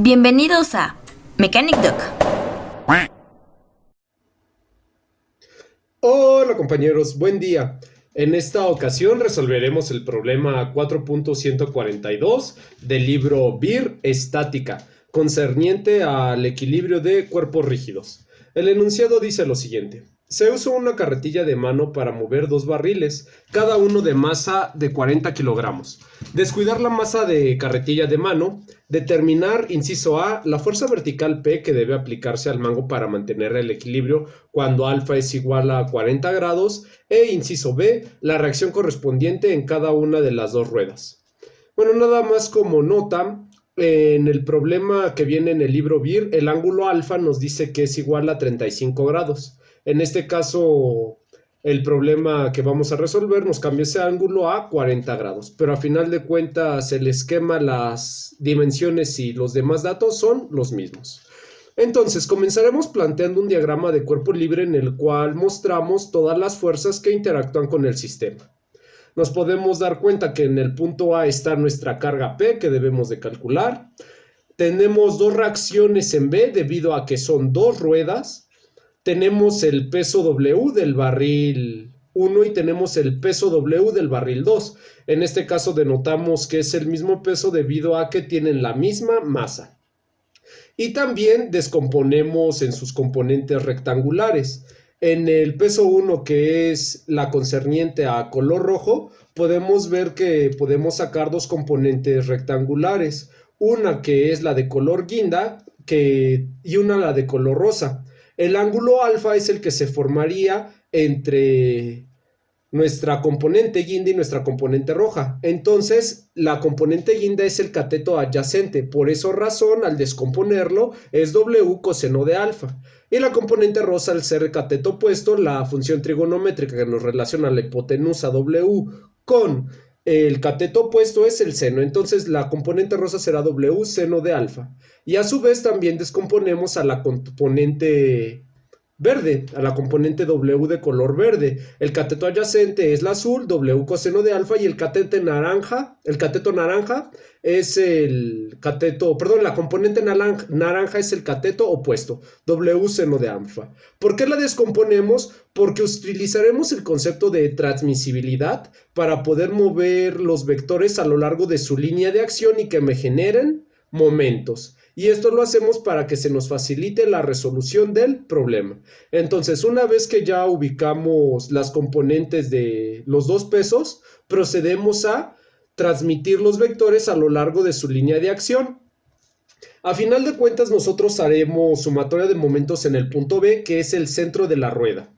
Bienvenidos a Mechanic Duck. Hola compañeros, buen día. En esta ocasión resolveremos el problema 4.142 del libro BIR Estática, concerniente al equilibrio de cuerpos rígidos. El enunciado dice lo siguiente. Se usa una carretilla de mano para mover dos barriles, cada uno de masa de 40 kilogramos. Descuidar la masa de carretilla de mano. Determinar, inciso A, la fuerza vertical P que debe aplicarse al mango para mantener el equilibrio cuando alfa es igual a 40 grados. E inciso B, la reacción correspondiente en cada una de las dos ruedas. Bueno, nada más como nota. En el problema que viene en el libro BIR, el ángulo alfa nos dice que es igual a 35 grados. En este caso, el problema que vamos a resolver nos cambia ese ángulo a 40 grados. Pero a final de cuentas, el esquema, las dimensiones y los demás datos son los mismos. Entonces, comenzaremos planteando un diagrama de cuerpo libre en el cual mostramos todas las fuerzas que interactúan con el sistema. Nos podemos dar cuenta que en el punto A está nuestra carga P que debemos de calcular. Tenemos dos reacciones en B debido a que son dos ruedas. Tenemos el peso W del barril 1 y tenemos el peso W del barril 2. En este caso denotamos que es el mismo peso debido a que tienen la misma masa. Y también descomponemos en sus componentes rectangulares. En el peso 1, que es la concerniente a color rojo, podemos ver que podemos sacar dos componentes rectangulares. Una que es la de color guinda y una la de color rosa. El ángulo alfa es el que se formaría entre nuestra componente guinda y nuestra componente roja. Entonces, la componente guinda es el cateto adyacente. Por esa razón, al descomponerlo, es W coseno de alfa. Y la componente rosa, al ser el cateto opuesto, la función trigonométrica que nos relaciona la hipotenusa W con el cateto opuesto es el seno. Entonces, la componente rosa será W seno de alfa. Y a su vez, también descomponemos a la componente verde, a la componente W de color verde. El cateto adyacente es el azul, W coseno de alfa, y el cateto naranja es la componente naranja es el cateto opuesto, W seno de alfa. ¿Por qué la descomponemos? Porque utilizaremos el concepto de transmisibilidad para poder mover los vectores a lo largo de su línea de acción y que me generen momentos. Y esto lo hacemos para que se nos facilite la resolución del problema. Entonces, una vez que ya ubicamos las componentes de los dos pesos, procedemos a transmitir los vectores a lo largo de su línea de acción. A final de cuentas, nosotros haremos sumatoria de momentos en el punto B, que es el centro de la rueda.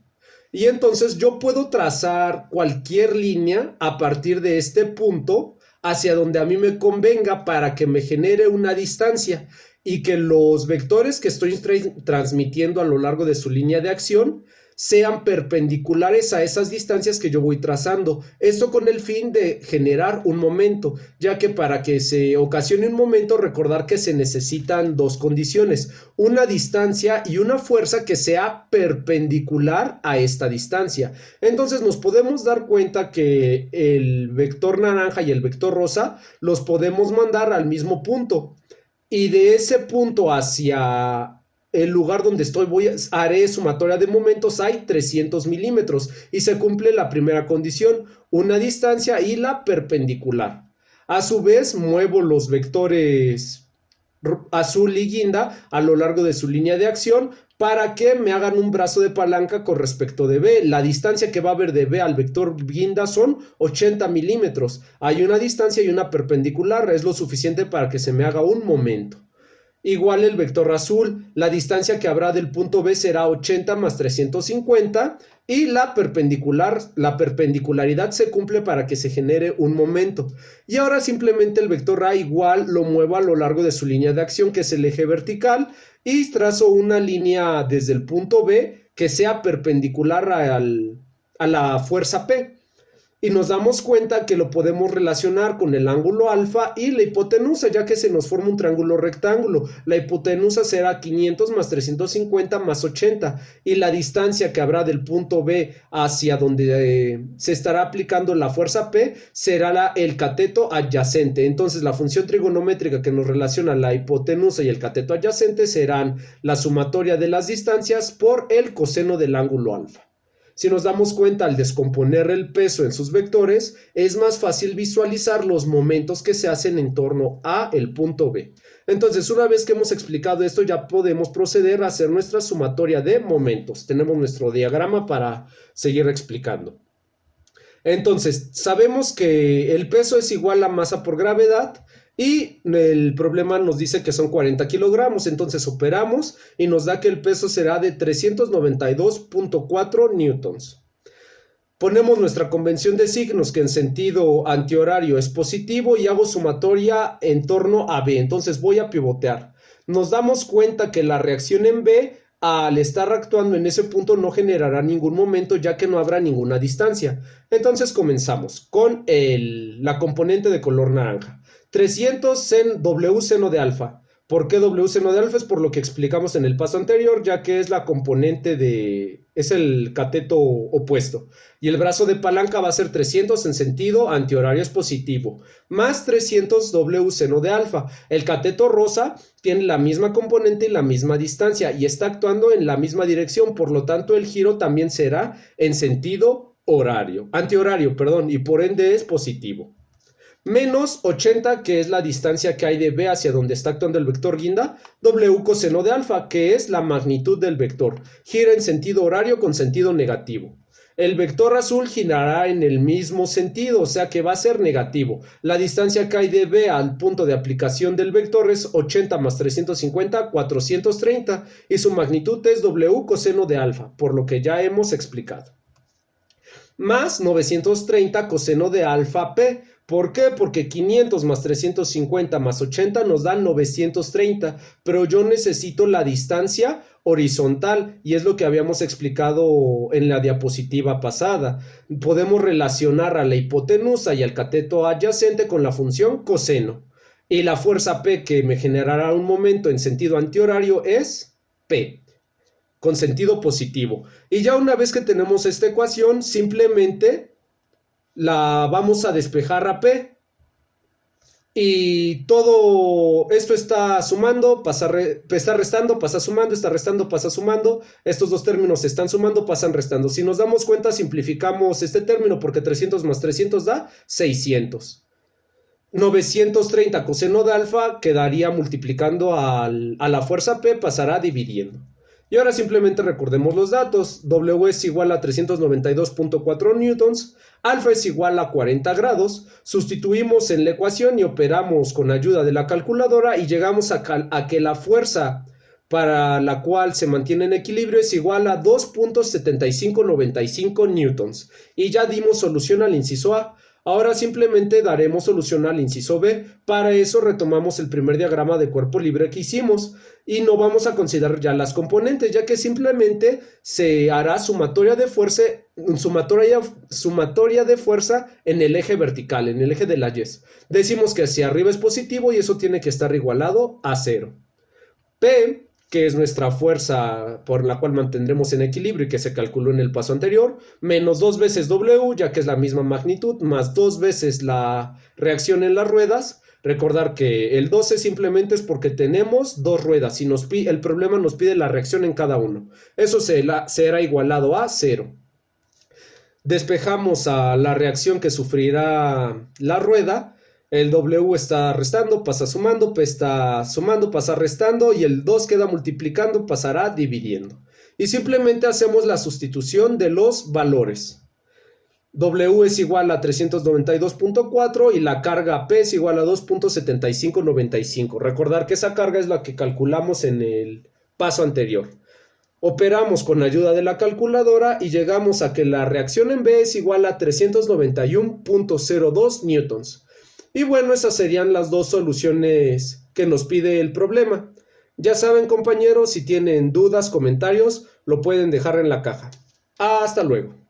Y entonces yo puedo trazar cualquier línea a partir de este punto hacia donde a mí me convenga para que me genere una distancia y que los vectores que estoy transmitiendo a lo largo de su línea de acción sean perpendiculares a esas distancias que yo voy trazando. Esto con el fin de generar un momento, ya que para que se ocasione un momento, recordar que se necesitan dos condiciones, una distancia y una fuerza que sea perpendicular a esta distancia. Entonces nos podemos dar cuenta que el vector naranja y el vector rosa los podemos mandar al mismo punto. Y de ese punto hacia el lugar donde estoy haré sumatoria de momentos, hay 300 milímetros y se cumple la primera condición, una distancia y la perpendicular. A su vez, muevo los vectores azul y guinda a lo largo de su línea de acción para que me hagan un brazo de palanca con respecto de B. La distancia que va a haber de B al vector guinda son 80 milímetros. Hay una distancia y una perpendicular, es lo suficiente para que se me haga un momento. Igual el vector azul, la distancia que habrá del punto B será 80 más 350 y la perpendicularidad se cumple para que se genere un momento. Y ahora simplemente el vector A igual lo muevo a lo largo de su línea de acción, que es el eje vertical, y trazo una línea desde el punto B que sea perpendicular a la fuerza P. Y nos damos cuenta que lo podemos relacionar con el ángulo alfa y la hipotenusa, ya que se nos forma un triángulo rectángulo. La hipotenusa será 500 más 350 más 80 y la distancia que habrá del punto B hacia donde se estará aplicando la fuerza P será el cateto adyacente. Entonces la función trigonométrica que nos relaciona la hipotenusa y el cateto adyacente serán la sumatoria de las distancias por el coseno del ángulo alfa. Si nos damos cuenta, al descomponer el peso en sus vectores, es más fácil visualizar los momentos que se hacen en torno a el punto B. Entonces, una vez que hemos explicado esto, ya podemos proceder a hacer nuestra sumatoria de momentos. Tenemos nuestro diagrama para seguir explicando. Entonces, sabemos que el peso es igual a masa por gravedad, y el problema nos dice que son 40 kilogramos, entonces operamos y nos da que el peso será de 392.4 newtons. Ponemos nuestra convención de signos que en sentido antihorario es positivo y hago sumatoria en torno a B, entonces voy a pivotear. Nos damos cuenta que la reacción en B al estar actuando en ese punto no generará ningún momento ya que no habrá ninguna distancia. Entonces comenzamos con la componente de color naranja. 300 W seno de alfa. ¿Por qué W seno de alfa? Es por lo que explicamos en el paso anterior, ya que es la componente es el cateto opuesto. Y el brazo de palanca va a ser 300 en sentido antihorario es positivo, más 300 W seno de alfa. El cateto rosa tiene la misma componente y la misma distancia y está actuando en la misma dirección, por lo tanto el giro también será en sentido antihorario, y por ende es positivo. Menos 80, que es la distancia que hay de B hacia donde está actuando el vector guinda, W coseno de alfa, que es la magnitud del vector. Gira en sentido horario con sentido negativo. El vector azul girará en el mismo sentido, o sea que va a ser negativo. La distancia que hay de B al punto de aplicación del vector es 80 más 350, 430, y su magnitud es W coseno de alfa, por lo que ya hemos explicado. Más 930 coseno de alfa P. ¿Por qué? Porque 500 más 350 más 80 nos dan 930, pero yo necesito la distancia horizontal y es lo que habíamos explicado en la diapositiva pasada. Podemos relacionar a la hipotenusa y al cateto adyacente con la función coseno. Y la fuerza P que me generará un momento en sentido antihorario es P, con sentido positivo. Y ya una vez que tenemos esta ecuación, simplemente la vamos a despejar a P y todo esto está sumando, está restando, pasa sumando, está restando, pasa sumando, estos dos términos se están sumando, pasan restando. Si nos damos cuenta, simplificamos este término porque 300 más 300 da 600. 930 coseno de alfa quedaría multiplicando a la fuerza P, pasará dividiendo. Y ahora simplemente recordemos los datos. W es igual a 392.4 newtons, alfa es igual a 40 grados, sustituimos en la ecuación y operamos con ayuda de la calculadora y llegamos a que la fuerza para la cual se mantiene en equilibrio es igual a 2.7595 newtons. Y ya dimos solución al inciso A. Ahora simplemente daremos solución al inciso B. Para eso retomamos el primer diagrama de cuerpo libre que hicimos y no vamos a considerar ya las componentes, ya que simplemente se hará sumatoria de fuerza en el eje vertical, en el eje de la Y. Decimos que hacia arriba es positivo y eso tiene que estar igualado a 0. P, que es nuestra fuerza por la cual mantendremos en equilibrio y que se calculó en el paso anterior, menos 2 veces W, ya que es la misma magnitud, más 2 veces la reacción en las ruedas. Recordar que el 12 simplemente es porque tenemos dos ruedas y el problema nos pide la reacción en cada uno. Eso será igualado a 0. Despejamos a la reacción que sufrirá la rueda. El W está restando, pasa sumando, P está sumando, pasa restando y el 2 queda multiplicando, pasará dividiendo. Y simplemente hacemos la sustitución de los valores. W es igual a 392.4 y la carga P es igual a 2.7595. Recordar que esa carga es la que calculamos en el paso anterior. Operamos con ayuda de la calculadora y llegamos a que la reacción en B es igual a 391.02 newtons. Y bueno, esas serían las dos soluciones que nos pide el problema. Ya saben, compañeros, si tienen dudas, comentarios, lo pueden dejar en la caja. Hasta luego.